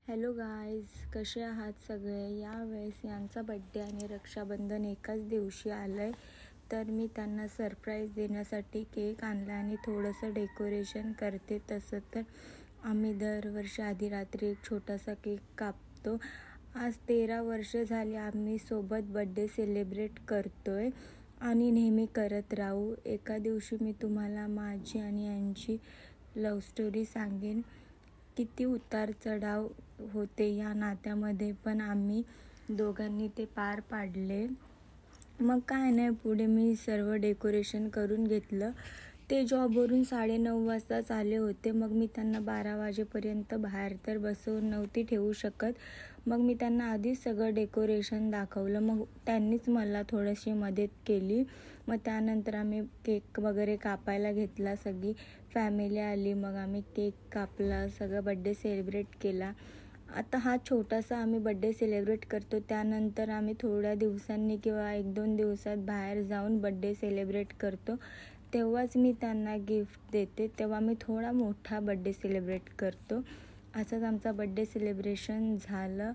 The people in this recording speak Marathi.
हॅलो गाईज, कसे आहात सगळे. यावेळेस यांचा बड्डे आणि रक्षाबंधन एकाच दिवशी आलं आहे, तर मी त्यांना सरप्राईज देण्यासाठी केक आणला आणि थोडंसं डेकोरेशन करते. तसं तर आम्ही दरवर्षी आधी रात्री एक छोटासा केक कापतो. आज 13 वर्ष झाली आम्ही सोबत बड्डे सेलिब्रेट करतो आहे आणि नेहमी करत राहू. एका दिवशी मी तुम्हाला माझी आणि यांची लव्ह स्टोरी सांगेन. किती उतार चढाव होते या नात्यामध्ये, पण आम्ही दोघांनी ते पार पाडले. मग काय नाही, पुढे मी सर्व डेकोरेशन करून घेतलं. ते जॉबवरून 9:30 वाजताच आले होते. मग मी त्यांना 12 वाजेपर्यंत बाहेर तर बसवून नव्हती ठेवू शकत. मग मी त्यांना आधीच सगळं डेकोरेशन दाखवलं. मग त्यांनीच मला थोडीशी मदत केली. मग त्यानंतर आम्ही केक वगैरे कापायला घेतला. सगळी फॅमिली आली. मग आम्ही केक कापला, सगळं बड्डे सेलिब्रेट केला. आता हा छोटासा आम्ही बड्डे सेलिब्रेट करतो. त्यानंतर आम्ही थोड्या दिवसांनी किंवा 1-2 दिवसात बाहेर जाऊन बड्डे सेलिब्रेट करतो. तेव्हाच मी त्यांना गिफ्ट देते. तेव्हा मी थोडा मोठा बड्डे सेलिब्रेट करतो. असंच आमचा बड्डे सेलिब्रेशन झालं.